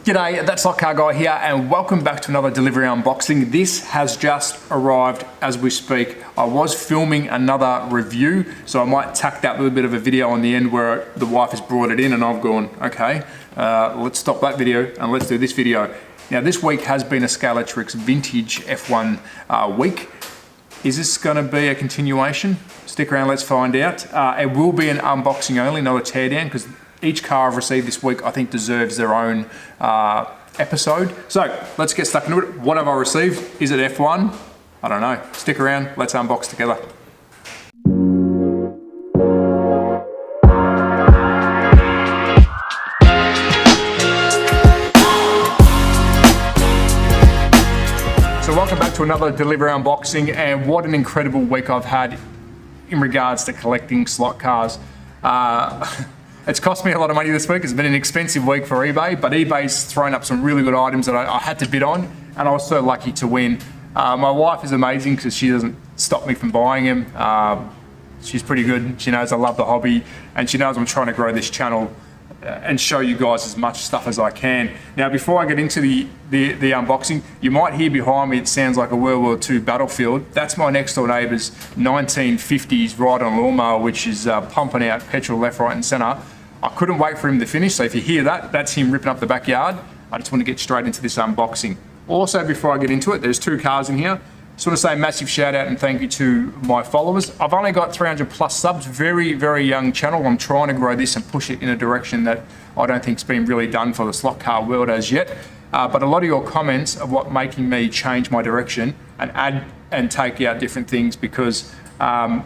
G'day, that's Slot Car Guy here, and welcome back to another delivery unboxing. This has just arrived as we speak. I was filming another review, so I might tack that little bit of a video on the end where the wife has brought it in and I've gone, okay, let's stop that video and let's do this video. Now this week has been a Scalextric vintage F1 week. Is this gonna be a continuation? Stick around, let's find out. It will be an unboxing only, not a teardown, because each car I've received this week I think deserves their own episode. So let's get stuck into it. What have I received? Is it F1? I don't know. Stick around, let's unbox together. So welcome back to another delivery unboxing, and what an incredible week I've had in regards to collecting slot cars. It's cost me a lot of money this week. It's been an expensive week for eBay, but eBay's thrown up some really good items that I had to bid on, and I was so lucky to win. My wife is amazing because she doesn't stop me from buying them. She's pretty good. She knows I love the hobby, and she knows I'm trying to grow this channel and show you guys as much stuff as I can. Now, before I get into the unboxing, you might hear behind me it sounds like a World War II battlefield. That's my next door neighbour's 1950s ride-on lawnmower, which is pumping out petrol left, right and centre. I couldn't wait for him to finish, so if you hear that, that's him ripping up the backyard. I just want to get straight into this unboxing. Also, before I get into it, there's two cars in here. Just want to say a massive shout out and thank you to my followers. I've only got 300 plus subs, very, very young channel. I'm trying to grow this and push it in a direction that I don't think's been really done for the slot car world as yet. But a lot of your comments are what making me change my direction and add and take out different things, because I'm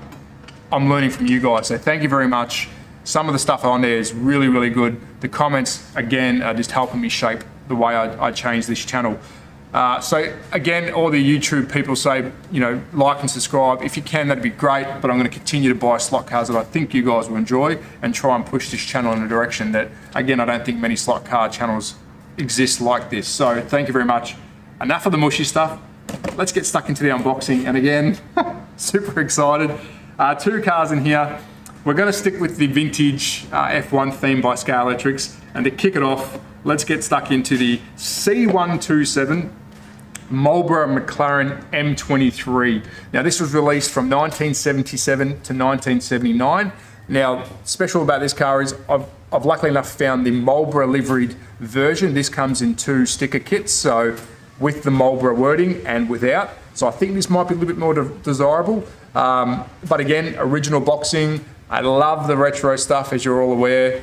learning from you guys. So thank you very much. Some of the stuff on there is really, really good. The comments, again, are just helping me shape the way I change this channel. So again, all the YouTube people say, you know, like and subscribe. If you can, that'd be great, but I'm gonna continue to buy slot cars that I think you guys will enjoy and try and push this channel in a direction that, again, I don't think many slot car channels exist like this. So thank you very much. Enough of the mushy stuff. Let's get stuck into the unboxing. And again, super excited. Two cars in here. We're going to stick with the vintage F1 theme by Scalextric, and to kick it off, let's get stuck into the C127 Marlboro McLaren M23. Now this was released from 1977 to 1979. Now, special about this car is I've luckily enough found the Marlboro liveried version. This comes in two sticker kits, so with the Marlboro wording and without. So I think this might be a little bit more desirable. But again, original boxing. I love the retro stuff, as you're all aware.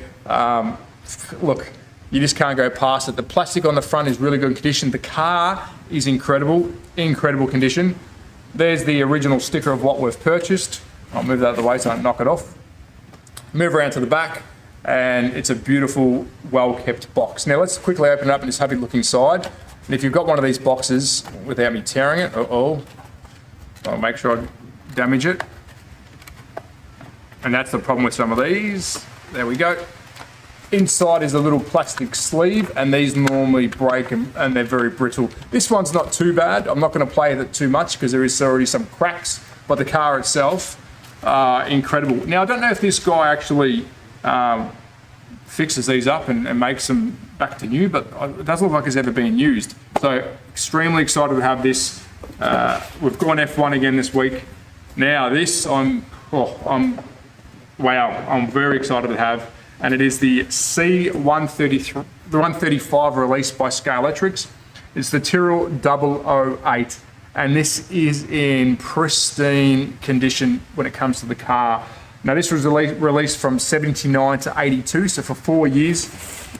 Look, you just can't go past it. The plastic on the front is really good condition. The car is incredible condition. There's the original sticker of what we've purchased. I'll move that out of the way so I don't knock it off. Move around to the back, and it's a beautiful, well-kept box. Now let's quickly open it up and just have a look inside. And if you've got one of these boxes, without me tearing it, I'll make sure I damage it. And that's the problem with some of these. There we go. Inside is a little plastic sleeve, and these normally break and they're very brittle. This one's not too bad. I'm not going to play with it too much because there is already some cracks, but the car itself, incredible. Now I don't know if this guy actually fixes these up and makes them back to new, but it doesn't look like it's ever been used. So extremely excited to have this. We've gone F1 again this week. Now this, wow, I'm very excited to have, and it is the C135 released by Scalextric. It's the Tyrrell 008, and this is in pristine condition when it comes to the car. Now this was released from 79 to 82, so for 4 years.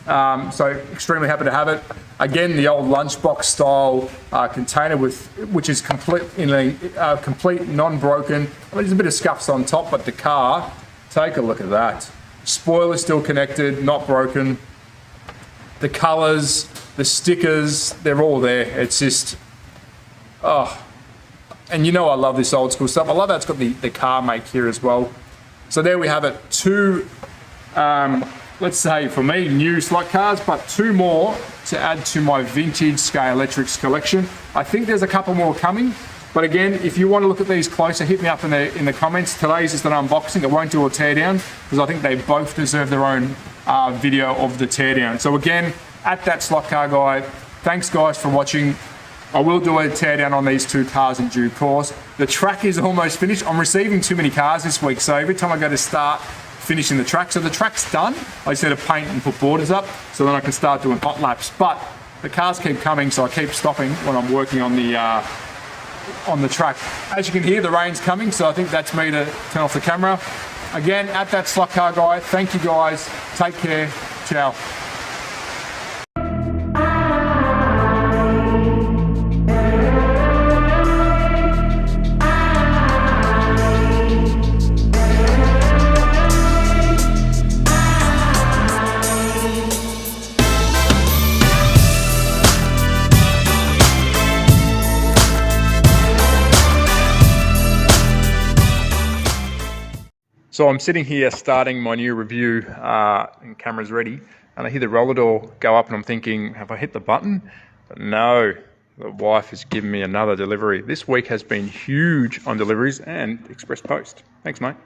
So extremely happy to have it. Again, the old lunchbox style container which is complete non-broken. I mean, there's a bit of scuffs on top, but the car, take a look at that. Spoiler still connected, not broken. The colors, the stickers, they're all there. It's just, oh. And you know I love this old school stuff. I love that it's got the car make here as well. So there we have it. Two, let's say for me, new slot cars, but two more to add to my vintage Scalextric collection. I think there's a couple more coming. But again, if you want to look at these closer, hit me up in the comments. Today's just an unboxing. I won't do a teardown because I think they both deserve their own video of the teardown. So again, at that slot car guy. Thanks guys for watching. I will do a teardown on these 2 cars in due course. The track is almost finished. I'm receiving too many cars this week, so every time I go to start finishing the track, so the track's done. I just need to paint and put borders up, so then I can start doing hot laps. But the cars keep coming, so I keep stopping when I'm working on the track. As you can hear, the rain's coming, so I think that's me to turn off the camera. Again, at that slot car guy, thank you guys. Take care. Ciao. So I'm sitting here starting my new review and camera's ready, and I hear the roller door go up and I'm thinking, have I hit the button? But no, the wife has given me another delivery. This week has been huge on deliveries and express post. Thanks, mate.